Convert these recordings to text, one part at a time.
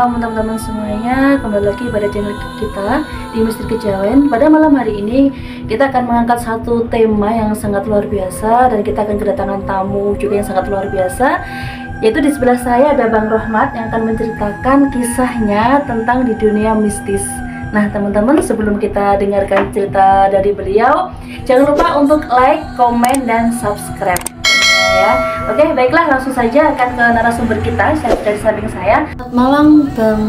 Teman-teman semuanya, kembali lagi pada channel kita di Misteri Kejawen. Pada malam hari ini kita akan mengangkat satu tema yang sangat luar biasa, dan kita akan kedatangan tamu juga yang sangat luar biasa, yaitu di sebelah saya ada Bang Rohmat yang akan menceritakan kisahnya tentang di dunia mistis. Nah teman-teman, sebelum kita dengarkan cerita dari beliau, jangan lupa untuk like, komen, dan subscribe ya. Oke, baiklah, langsung saja akan ke narasumber kita dari samping saya. Selamat malam Bang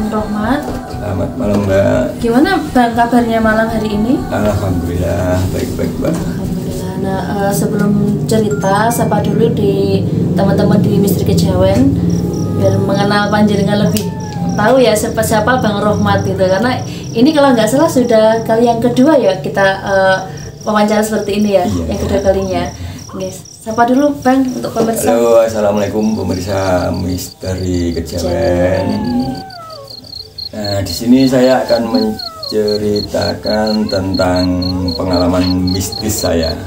Rohmat. Selamat malam Mbak. Gimana Bang kabarnya malam hari ini? Alhamdulillah baik-baik Mbak. Alhamdulillah. Nah, sebelum cerita, sapa dulu di teman-teman di Misteri Kejawen biar mengenal panjenengan lebih tahu ya siapa Bang Rohmat gitu. Karena ini kalau nggak salah sudah kali yang kedua ya kita wawancara seperti ini ya, iya, yang kedua kalinya. Guys, sapa dulu Bang untuk pemirsa. Halo, assalamualaikum pemirsa Misteri Kejawen. Nah, di sini saya akan menceritakan tentang pengalaman mistis saya.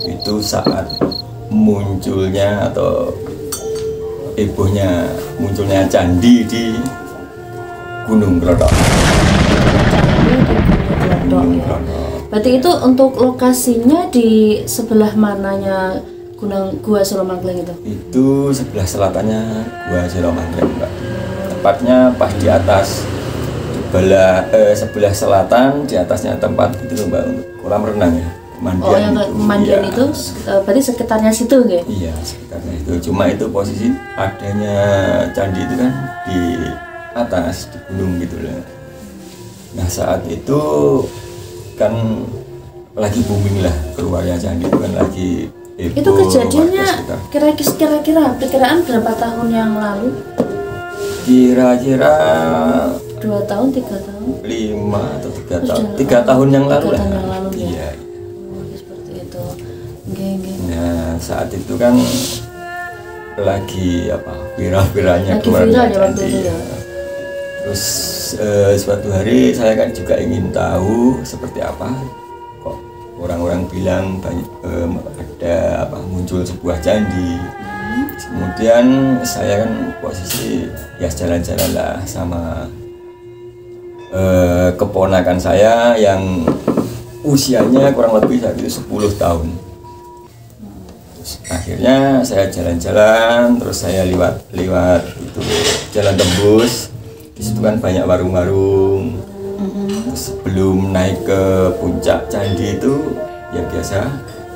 Itu saat munculnya atau hebohnya munculnya candi di Gunung Klothok. Gunung Klothok. Berarti itu untuk lokasinya di sebelah mananya Gua Selomangkleng itu? Itu sebelah selatannya Gua Selomangkleng Mbak. Tepatnya pas di atas sebelah selatan, di atasnya tempat itu Mbak, untuk kolam renang ya. Pemandian. Oh, yang pemandian ya. Itu berarti sekitarnya situ nggak? Iya, sekitarnya itu. Cuma itu posisi adanya candi itu kan di atas, di gunung gitu loh. Nah saat itu kan lagi booming lah keluarnya candi itu kan lagi heboh. Itu kejadiannya kira-kira perkiraan berapa tahun yang lalu? Kira-kira 2 tahun, 3 tahun? 5 atau 3 tahun? 3 tahun yang lalu lah. 3 tahun yang lalu ya? Iya. Seperti itu. Geng. Nah saat itu kan lagi viral-viralnya keluarnya candi ya. Terus suatu hari saya kan juga ingin tahu seperti apa kok orang-orang bilang banyak ada muncul sebuah candi. Kemudian saya kan posisi ya jalan-jalan lah sama keponakan saya yang usianya kurang lebih saat itu 10 tahun. Terus akhirnya saya jalan-jalan, terus saya lewat itu jalan tembus. Di situ kan banyak warung-warung. Sebelum naik ke puncak candi itu ya biasa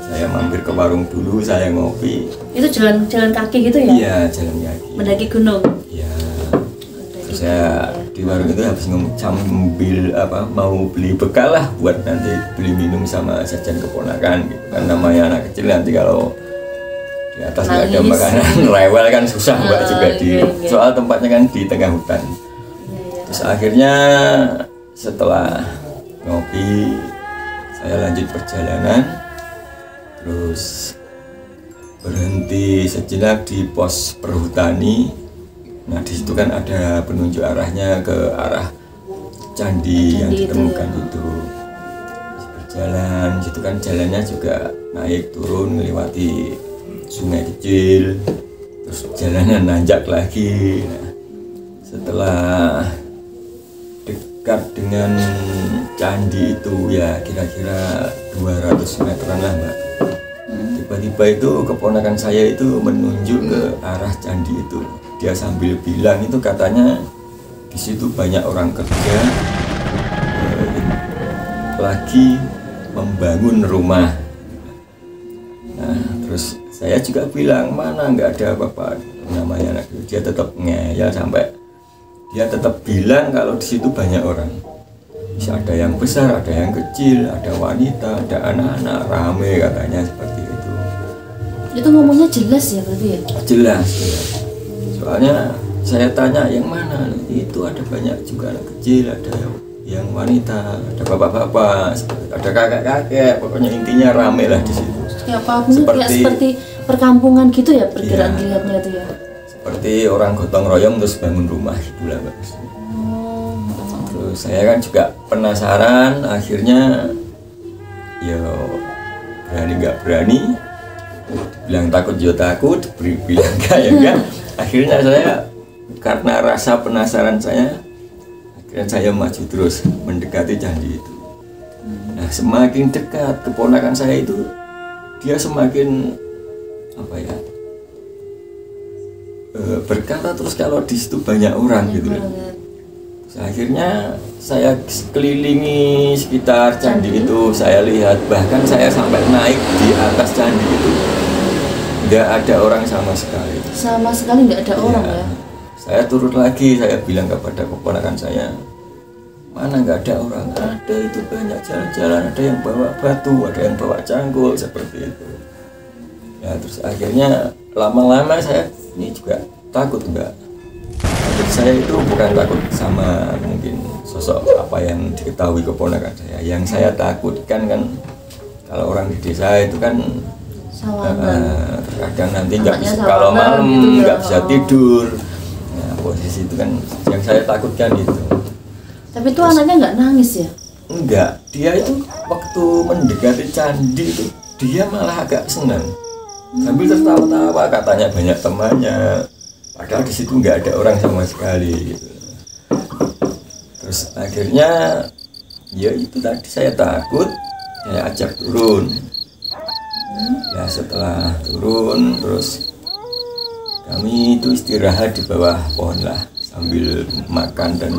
saya mampir ke warung dulu, saya ngopi. Itu jalan kaki gitu ya? Iya, jalan kaki. Mendaki gunung. Iya. Terus saya di warung itu habis sambil mau beli bekal lah buat nanti beli minum sama jajan keponakan gitu. Kan namanya anak kecil nanti kalau di atas nggak ada makanan rewel kan susah Mbak juga soal tempatnya kan di tengah hutan. Terus akhirnya setelah ngopi saya lanjut perjalanan, terus berhenti sejenak di pos perhutani. Nah di situ kan ada penunjuk arahnya ke arah candi yang ditemukan itu. Berjalan, situ kan jalannya juga naik turun melewati sungai kecil, terus jalannya nanjak lagi. Nah, setelah dekat dengan candi itu ya kira-kira 200 meteran lah Mbak. Tiba-tiba itu keponakan saya itu menunjuk ke arah candi itu. Dia sambil bilang itu katanya di situ banyak orang kerja lagi membangun rumah. Nah terus saya juga bilang mana nggak ada apa-apa, namanya anak dia tetap ngeyel sampai dia tetap bilang kalau di situ banyak orang. Bisa ada yang besar, ada yang kecil, ada wanita, ada anak-anak, rame katanya seperti itu. Itu ngomongnya jelas ya berarti ya? Jelas, jelas. Soalnya saya tanya yang mana, itu ada banyak juga anak kecil, ada yang wanita, ada bapak-bapak, ada kakek-kakek, pokoknya intinya rame lah di situ. Kayak apa? Seperti perkampungan gitu ya perkiraan dilihatnya itu ya? Seperti orang gotong royong terus bangun rumah gitulah Mbak. Terus saya kan juga penasaran, akhirnya ya berani nggak berani, bilang takut ya takut, bilang enggak ya enggak. Akhirnya saya karena rasa penasaran saya, akhirnya saya maju terus mendekati candi itu. Nah semakin dekat keponakan saya itu, dia semakin apa ya, berkata terus kalau di situ banyak orang gitu loh. Akhirnya saya kelilingi sekitar candi itu, saya lihat, bahkan saya sampai naik di atas candi itu, nggak ada orang sama sekali. Sama sekali nggak ada orang ya? Saya turun lagi, saya bilang kepada keponakan saya, mana nggak ada orang, ada itu banyak jalan-jalan, ada yang bawa batu, ada yang bawa cangkul seperti itu. Ya terus akhirnya lama-lama saya ini juga takut enggak. Jadi saya itu bukan takut sama mungkin sosok apa yang diketahui keponakan saya. Yang saya takutkan kan kalau orang di desa itu kan terkadang nanti nggak bisa, kalau malam gitu nggak bisa tidur. Nah, posisi itu kan yang saya takutkan itu. Tapi itu anaknya nggak nangis ya? Enggak, dia itu waktu mendekati candi itu dia malah agak senang. Sambil tertawa-tawa, katanya banyak temannya, padahal di situ nggak ada orang sama sekali gitu. Terus akhirnya ya itu tadi saya takut, saya ajak turun. Ya setelah turun terus kami itu istirahat di bawah pohon lah sambil makan dan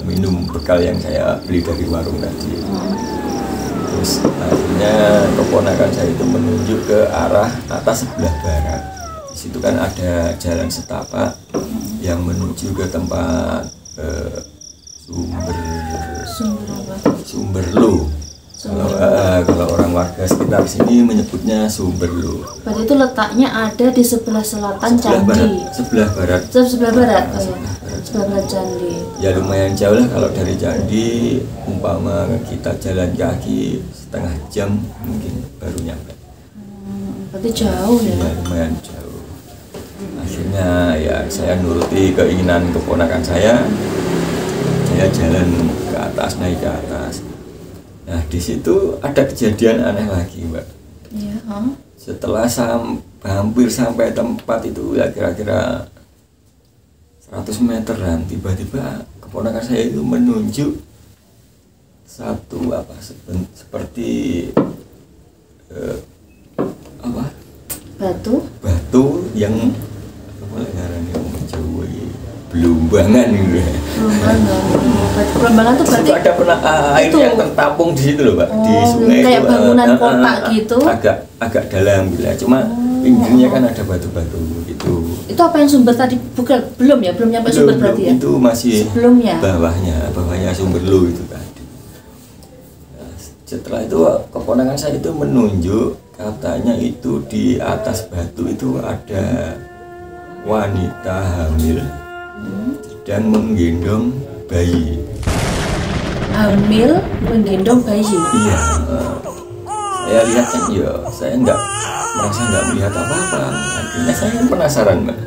minum bekal yang saya beli dari warung tadi. Terus akhirnya keponakan saya itu menunjuk ke arah atas sebelah barat. Di situ kan ada jalan setapak yang menuju ke tempat sumber lu. Kalau orang warga sekitar sini menyebutnya sumber lu. Berarti itu letaknya ada di sebelah selatan candi. Sebelah barat. Sebelah barat. Sebelah barat candi. Ya lumayan jauh lah kalau dari candi, umpama kita jalan kaki setengah jam mungkin baru nyampe. Berarti jauh ya? Ya lumayan jauh. Akhirnya ya saya nuruti keinginan keponakan saya jalan ke atas, naik ke atas. Nah di situ ada kejadian aneh lagi Mbak. Iya. Setelah hampir sampai tempat itu ya kira-kira 100 meteran, tiba-tiba keponakan saya itu menunjuk satu apa seperti apa batu yang apa ngarannya Jawa Blumbangan gitu. Blumbangan tuh berarti ada air yang tertampung di situ loh Pak, di sungai kayak itu, bangunan kota gitu. Agak dalam bila cuma pinggirnya kan ada batu-batu gitu. Itu apa yang sumber tadi? Belum nyampe sumber berarti ya? Itu masih sebelumnya. Bawahnya sumber lu itu tadi. Nah, setelah itu keponakan saya itu menunjuk, katanya itu di atas batu itu ada wanita hamil sedang menggendong bayi. Hamil menggendong bayi? Iya. Saya lihat kan ya, saya merasa nggak melihat apa-apa. Akhirnya saya penasaran Mbak.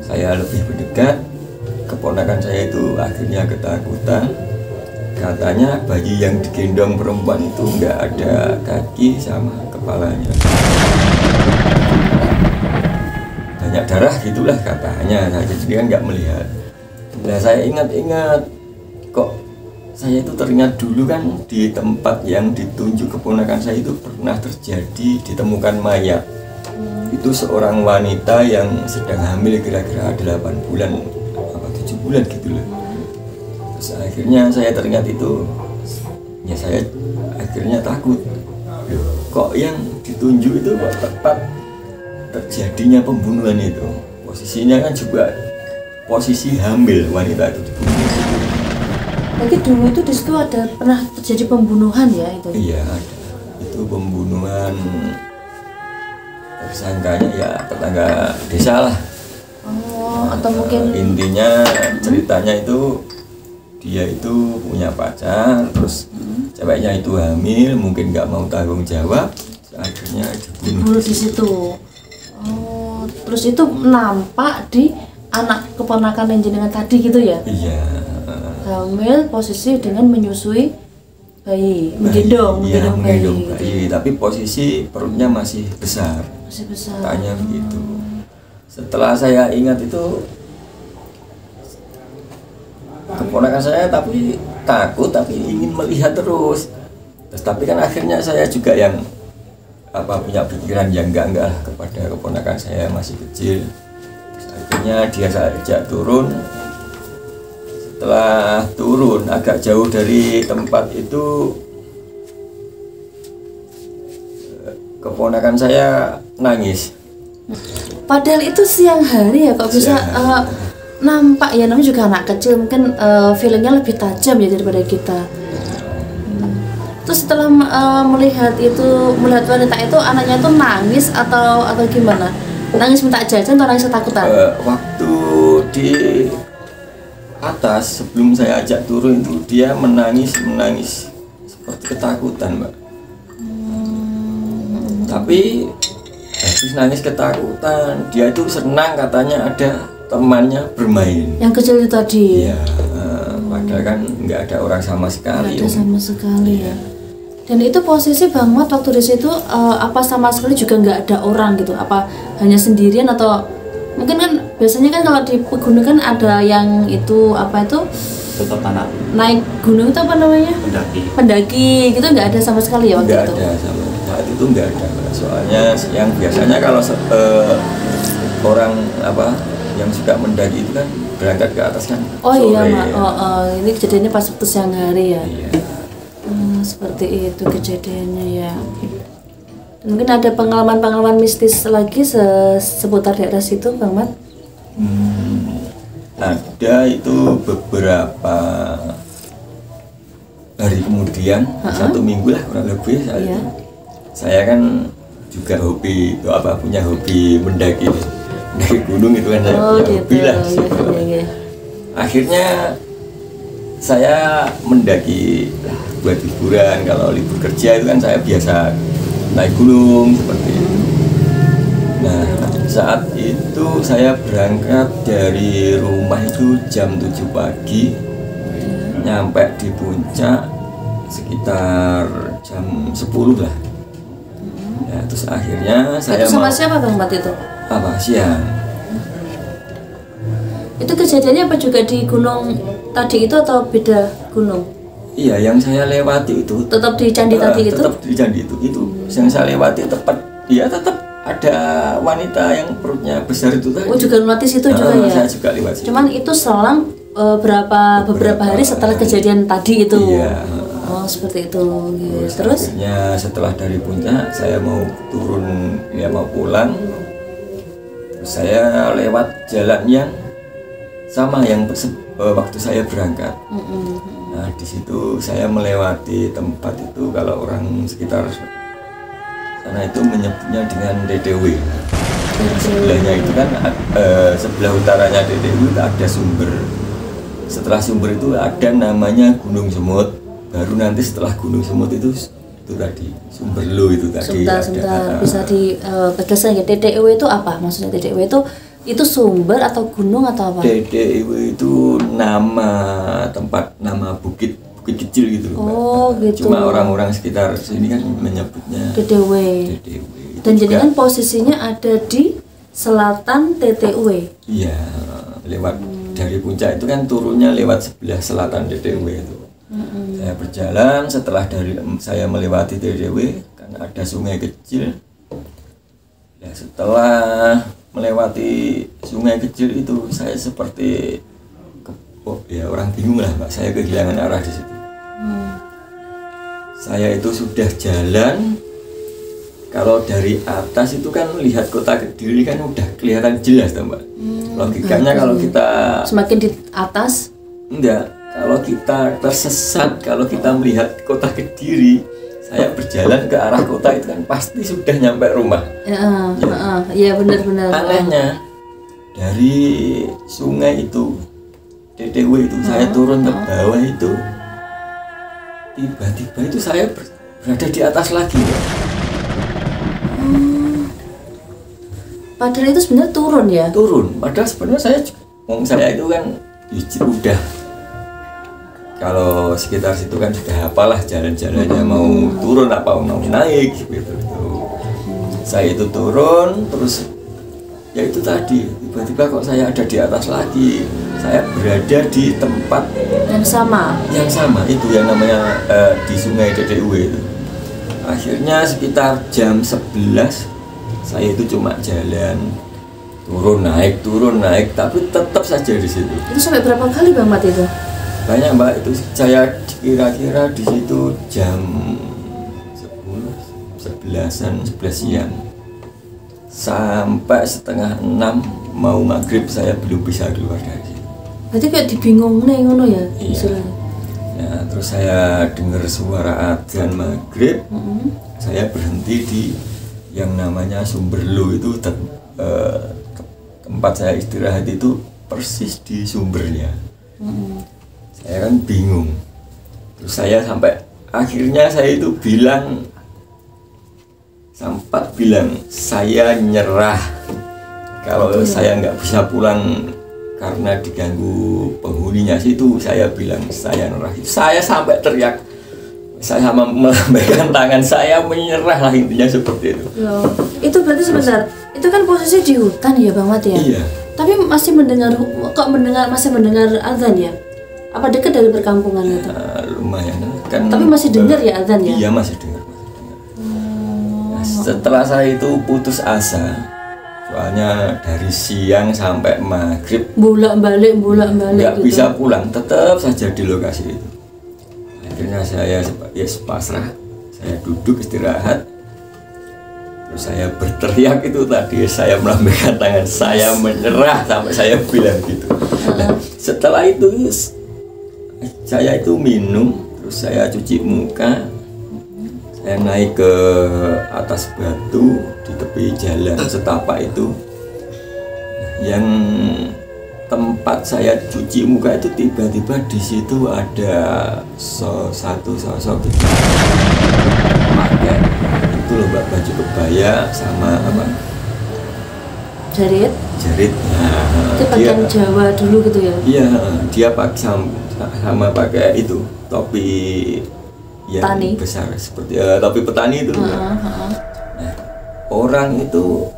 Saya lebih mendekat, keponakan saya itu akhirnya ketakutan. Katanya bayi yang digendong perempuan itu nggak ada kaki sama kepalanya. Banyak darah gitulah katanya. Saya sendiri kan nggak melihat. Nah saya ingat-ingat kok saya itu teringat dulu kan di tempat yang ditunjuk keponakan saya itu pernah terjadi ditemukan mayat. Itu seorang wanita yang sedang hamil kira-kira 8 bulan apa 7 bulan gitu loh. Terus akhirnya saya teringat itu, ya saya akhirnya takut. Loh, kok yang ditunjuk itu kok tepat terjadinya pembunuhan itu? Posisinya kan juga posisi hamil wanita itu dibunuh. Jadi dulu itu di situ ada pernah terjadi pembunuhan ya itu? Iya ada, itu pembunuhan, tersangkanya ya tetangga desa lah. Oh, atau mungkin intinya ceritanya itu dia itu punya pacar, terus ceweknya itu hamil, mungkin nggak mau tanggung jawab, akhirnya dibunuh di situ. Oh, terus itu nampak di anak keponakan yang jenengan tadi gitu ya? Iya. Hamil posisi dengan menyusui bayi, menggendong bayi, gitu. Tapi posisi perutnya masih besar. Masih besar. Tanya begitu. Setelah saya ingat itu, keponakan saya tapi takut, tapi ingin melihat terus. Tapi kan akhirnya saya juga yang punya pikiran yang enggak kepada keponakan saya masih kecil. Terus akhirnya dia saya ajak turun. Setelah turun agak jauh dari tempat itu, keponakan saya nangis. Padahal itu siang hari ya, kok bisa nampak ya, namanya juga anak kecil, mungkin feelingnya lebih tajam ya daripada kita. Terus setelah melihat wanita itu, anaknya itu nangis atau gimana? Nangis minta jajan atau nangis ketakutan? Waktu di atas sebelum saya ajak turun itu dia menangis seperti ketakutan, Mbak. Tapi habis nangis ketakutan, dia itu senang katanya ada temannya bermain. Yang kecil itu tadi. Iya, padahal kan nggak ada orang sama sekali. Nggak ada sama sekali ya. Dan itu posisi Bang Mat waktu di situ apa sama sekali juga nggak ada orang gitu? Apa hanya sendirian atau mungkin kan biasanya kan kalau di pegunungan ada yang itu tetap anak naik gunung itu apa namanya? Pendaki gitu, nggak ada sama sekali ya waktu itu? Nggak ada sama saat itu, nggak ada. Soalnya yang biasanya kalau orang yang suka mendaki itu kan berangkat ke atas kan. Oh sore, iya Mak. Ini kejadiannya pas waktu siang hari ya. Iya. Seperti itu kejadiannya ya. Mungkin ada pengalaman mistis lagi seputar daerah situ, Bang Mat? Ada, itu beberapa hari kemudian, 1 minggu lah kurang lebih saat itu. Saya kan juga punya hobi mendaki gunung itu kan, saya punya hobi lah. Iya. Akhirnya saya mendaki buat liburan. Kalau libur kerja itu kan saya biasa naik gunung seperti itu. Nah, saat itu saya berangkat dari rumah itu jam 7 pagi, nyampe di puncak sekitar jam 10 lah. Ya, terus akhirnya saya itu sama siapa Bang Mat itu? Siang. Itu kejadiannya apa juga di gunung tadi itu atau beda gunung? Iya, yang saya lewati itu tetap di candi tadi itu? Tetap di candi itu. Yang saya lewati tetap ada wanita yang perutnya besar itu tadi. Oh, juga lewati situ juga ya? Saya juga lewat situ. Cuman itu selang beberapa hari setelah kejadian tadi itu. Iya. Oh, seperti itu. Terus akhirnya setelah dari puncak saya mau turun, mau pulang. Saya lewat jalan yang sama yang waktu saya berangkat. Nah, di situ saya melewati tempat itu, kalau orang sekitar sana itu menyebutnya dengan DDW. Sebelahnya itu kan sebelah utaranya DDW itu ada sumber. Setelah sumber itu ada namanya Gunung Semut. Baru nanti setelah Gunung Semut itu tadi sumber lo itu tadi. Sebentar, bisa ditegaskan ya, DDW itu apa? Maksudnya DDW itu sumber atau gunung atau apa? DDW itu nama tempat, nama bukit kecil gitu. Oh, gitu. Cuma orang-orang sekitar sini kan menyebutnya DDW. Dan jadi kan posisinya ada di selatan DDW. Iya, lewat dari puncak itu kan turunnya lewat sebelah selatan DDW itu. Saya berjalan, setelah saya melewati DDW kan ada sungai kecil. Ya, setelah melewati sungai kecil itu saya seperti orang bingung lah, Mbak. Saya kehilangan arah di situ. Saya itu sudah jalan, kalau dari atas itu kan lihat kota Kediri kan udah kelihatan jelas, Mbak. Logikanya kalau kita semakin di atas, enggak, kalau kita tersesat, kalau kita melihat kota Kediri, saya berjalan ke arah kota itu kan pasti sudah nyampe rumah. Ya benar-benar. Anehnya dari sungai itu DTW itu saya turun ke bawah itu, tiba-tiba itu saya berada di atas lagi. Padahal itu sebenarnya turun ya? Turun, padahal sebenarnya saya itu kan udah, kalau sekitar situ kan sudah apalah jalan-jalannya, mau turun apa mau naik gitu. Saya itu turun terus ya itu tadi tiba-tiba kok saya ada di atas lagi, saya berada di tempat yang sama itu yang namanya di sungai DTW itu. Akhirnya sekitar jam 11 saya itu cuma jalan turun naik tapi tetap saja di situ. Itu sampai berapa kali Bang Mat itu? Banyak Mbak, itu saya kira-kira di situ jam 11 siang sampai setengah 6 mau maghrib saya belum bisa keluar dari situ. Berarti kayak dibingung nih ngono ya? Iya. Ya, terus saya dengar suara adzan maghrib, saya berhenti di yang namanya Sumberlu itu tempat saya istirahat itu persis di sumbernya. Saya kan bingung, terus saya sampai akhirnya saya itu sempat bilang saya nyerah kalau saya nggak bisa pulang karena diganggu penghuninya situ. Saya bilang saya nyerah, saya sampai teriak, saya sama melambaikan tangan, saya menyerah lah, intinya seperti itu. Loh, itu berarti sebentar, itu kan posisi di hutan ya Bang Mat ya? Iya. Tapi masih masih mendengar azan ya? Apa dekat dari perkampungan itu? Lumayan kan. Tapi masih dengar ya azan ya? Iya masih dengar. Nah, setelah saya itu putus asa, soalnya dari siang sampai maghrib bolak-balik nggak gitu. bisa pulang, tetap saja di lokasi itu. Akhirnya saya pasrah, saya duduk istirahat, terus saya berteriak itu tadi, saya melambaikan tangan, saya menyerah sampai saya bilang gitu. Nah, setelah itu saya itu minum, terus saya cuci muka, saya naik ke atas batu di tepi jalan setapak itu, yang tempat saya cuci muka itu tiba-tiba di situ ada satu sosok gitu, pakai itu loh Mbak, baju kebaya sama apa? Jarit. Nah, itu pakaian Jawa dulu gitu ya? Iya, dia pakai sama pakai itu topi yang petani besar seperti topi petani itu. Nah, orang itu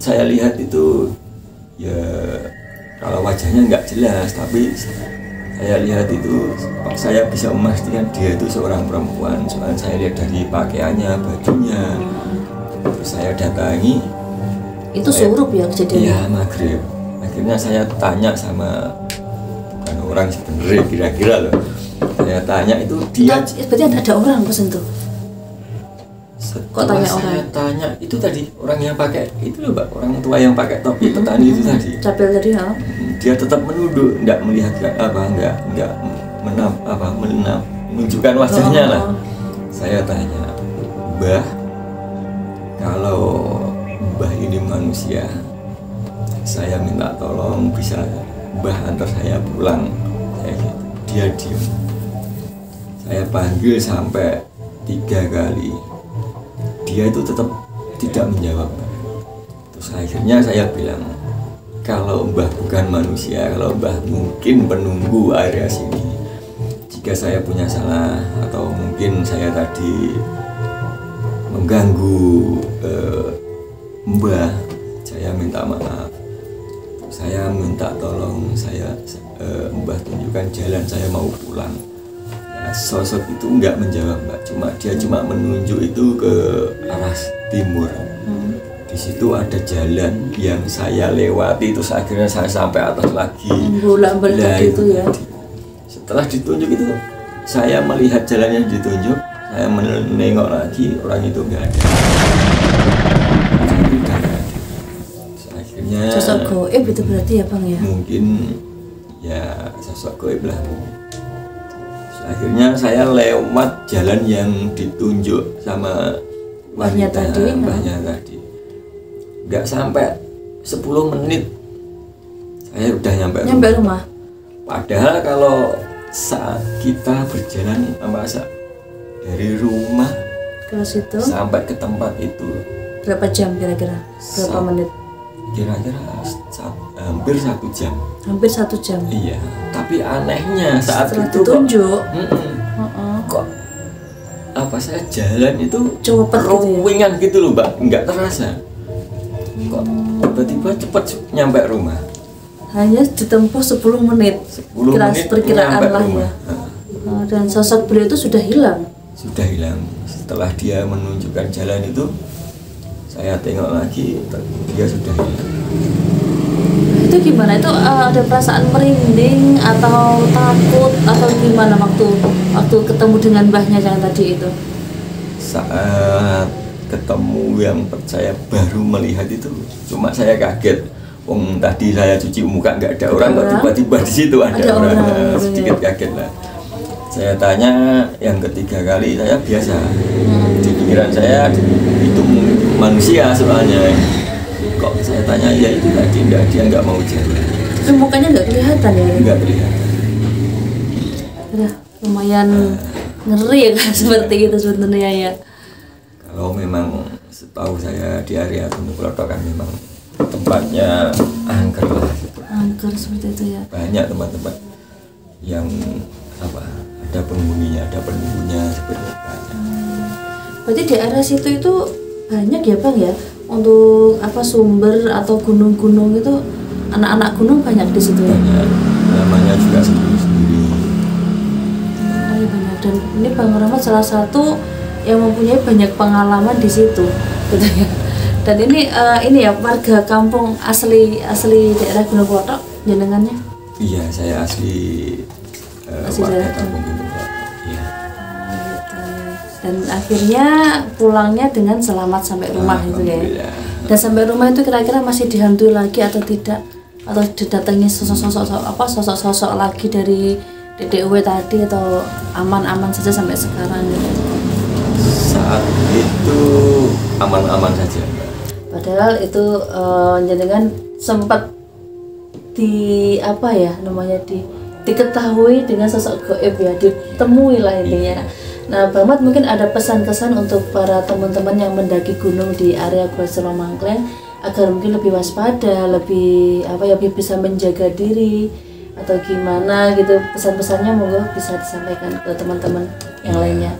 saya lihat itu ya, kalau wajahnya nggak jelas, tapi saya lihat itu saya bisa memastikan dia itu seorang perempuan, soalnya saya lihat dari pakaiannya, bajunya. Terus saya datangi, itu surup ya kejadiannya? Iya, maghrib. Akhirnya saya tanya sama bukan orang sebenarnya, kira-kira loh, saya tanya itu dia berarti ada orang pas itu? Kok tanya orang? Saya tanya itu tadi orang yang pakai itu loh Mbak, orang tua yang pakai topi petani itu tadi. Capel tadi ya? Dia tetap menunduk, nggak melihat nggak menunjukkan wajahnya lah. Saya tanya, Mbah, kalau Mbah ini manusia, saya minta tolong bisa Mbah antar saya pulang. Kayak gitu. Dia diam. Saya panggil sampai 3 kali. Dia itu tetap tidak menjawab. Terus akhirnya saya bilang, kalau Mbah bukan manusia, kalau Mbah mungkin penunggu area sini, jika saya punya salah atau mungkin saya tadi mengganggu Mbah, saya minta maaf. Saya minta tolong, Mbah tunjukkan jalan, saya mau pulang. Nah, sosok itu nggak menjawab Mbak, dia cuma menunjuk itu ke arah timur. Di situ ada jalan yang saya lewati, terus akhirnya saya sampai atas lagi. Bolak-balik itu ya. Setelah ditunjuk itu, saya melihat jalan yang ditunjuk, saya menengok lagi, orang itu nggak ada. akhirnya sosok goib itu berarti ya Bang ya? Mungkin ya sosok goib lah. Akhirnya saya lewat jalan yang ditunjuk sama Mbahnya tadi. Nggak sampai 10 menit saya udah nyampe rumah. Padahal kalau saat kita berjalan dari rumah ke situ sampai ke tempat itu berapa jam kira-kira? Berapa menit? Kira-kira hampir 1 jam. Hampir 1 jam. Iya, tapi anehnya saat setelah itu ditunjuk kok apa saya jalan itu cepet gitu ya? ruwingan gitu loh Mbak, nggak terasa. Kok tiba-tiba cepat nyampe rumah. Hanya ditempuh 10 menit. 10 menit perkiraan nyampe lah rumah. ya. Dan sosok beliau itu sudah hilang. Sudah hilang. Setelah dia menunjukkan jalan itu, saya tengok lagi, dia sudah hilang. Itu gimana? Itu ada perasaan merinding atau takut atau gimana waktu ketemu dengan mbahnya yang tadi itu? Saat ketemu yang saya baru melihat itu, cuma saya kaget. Tadi saya cuci muka nggak ada orang, kok tiba-tiba di situ ada orang. Sedikit kaget lah. Saya tanya yang ketiga kali, saya biasa. Di pikiran saya itu manusia soalnya. Kok saya tanya ya itu tadi dia nggak mau jawab. Tapi mukanya nggak kelihatan ya? Nggak kelihatan. Udah lumayan ngeri ya kan seperti itu sebenarnya ya. Kalau memang setahu saya di area Gunung Klothok kan memang tempatnya angker lah gitu. Angker seperti itu ya. Banyak tempat-tempat yang ada penghuninya, ada penunggunya seperti itu. Berarti di area situ itu banyak ya Bang ya, untuk sumber atau gunung-gunung itu, anak-anak gunung banyak di situ ya. Banyak, namanya juga sendiri-sendiri. Banyak. Dan ini Bang Rahmat salah satu yang mempunyai banyak pengalaman di situ, gitu ya. Dan ini ya warga kampung asli daerah Gunung Klothok jenengannya? Iya, saya asli warga kampung Gunung Klothok. Iya. Dan akhirnya pulangnya dengan selamat sampai rumah itu ya. Dan sampai rumah itu kira-kira masih dihantui lagi atau tidak? Atau didatangi sosok-sosok lagi dari DDUW tadi, atau aman-aman saja sampai sekarang gitu? Saat itu aman-aman saja. Padahal itu jenengan sempat diketahui dengan sosok goib ya, ditemui lah intinya. Nah, Bang Mat mungkin ada pesan-kesan untuk para teman-teman yang mendaki gunung di area Gua Selo Mangkleng agar mungkin lebih waspada, lebih bisa menjaga diri atau gimana gitu. Pesan-pesannya monggo bisa disampaikan ke teman-teman yang lainnya.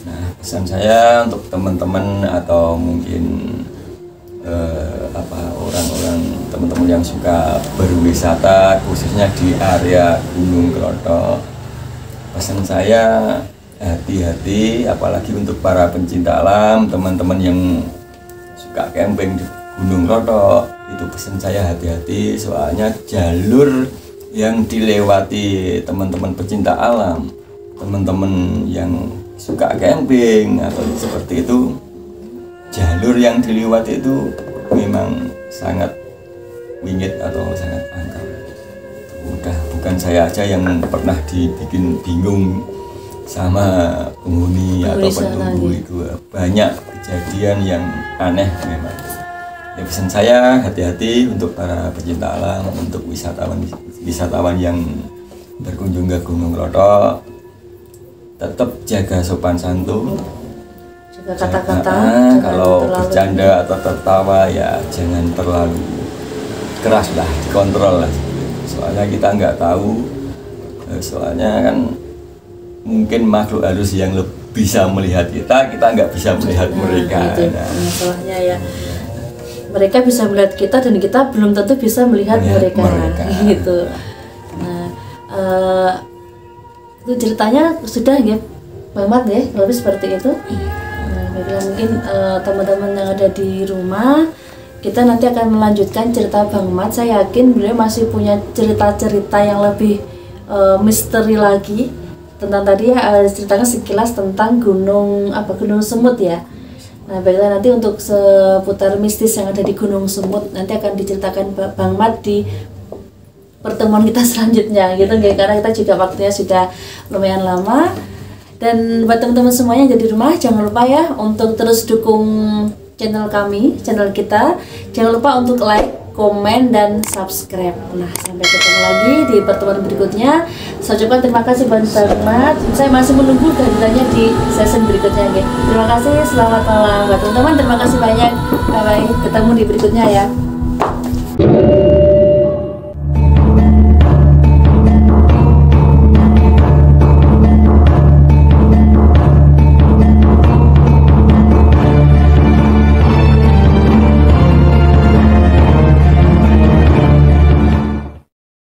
Nah, pesan saya untuk teman-teman atau mungkin orang-orang teman-teman yang suka berwisata khususnya di area Gunung Klothok, pesan saya hati-hati, apalagi untuk para pencinta alam, teman-teman yang suka camping di Gunung Klothok, itu pesan saya hati-hati, soalnya jalur yang dilewati teman-teman pecinta alam, teman-teman yang suka camping atau seperti itu, jalur yang dilewati itu memang sangat wingit atau sangat angker. Bukan saya aja yang pernah dibikin bingung sama penghuni atau penunggu itu. Banyak kejadian yang aneh memang. Ya, pesan saya hati-hati untuk para pecinta alam, untuk wisatawan yang berkunjung ke Gunung Klothok. Tetap jaga sopan santun. Kata-kata kalau bercanda atau tertawa ya jangan terlalu keras lah, dikontrol lah. Soalnya kita nggak tahu, soalnya kan mungkin makhluk halus yang bisa melihat kita nggak bisa melihat mereka. Masalahnya ya, mereka bisa melihat kita dan kita belum tentu bisa melihat mereka. Gitu. Nah, itu ceritanya sudah ya Bang Mat ya, lebih seperti itu. Mungkin teman-teman yang ada di rumah, kita nanti akan melanjutkan cerita Bang Mat. Saya yakin beliau masih punya cerita-cerita yang lebih misteri lagi tentang tadi ya, ceritakan sekilas tentang Gunung Semut ya. Nah, baiklah, nanti untuk seputar mistis yang ada di Gunung Semut nanti akan diceritakan Bang Mat di pertemuan kita selanjutnya gitu guys, karena kita juga waktunya sudah lumayan lama. Dan buat teman-teman semuanya yang ada di rumah, jangan lupa ya untuk terus dukung channel kami, channel kita. Jangan lupa untuk like, komen, dan subscribe. Nah, sampai ketemu lagi di pertemuan berikutnya. Saya ucapkan terima kasih Bang Mat. Saya masih menunggu kehadirannya di session berikutnya, guys. Terima kasih, selamat malam buat teman-teman. Terima kasih banyak. Bye bye. Ketemu di berikutnya ya.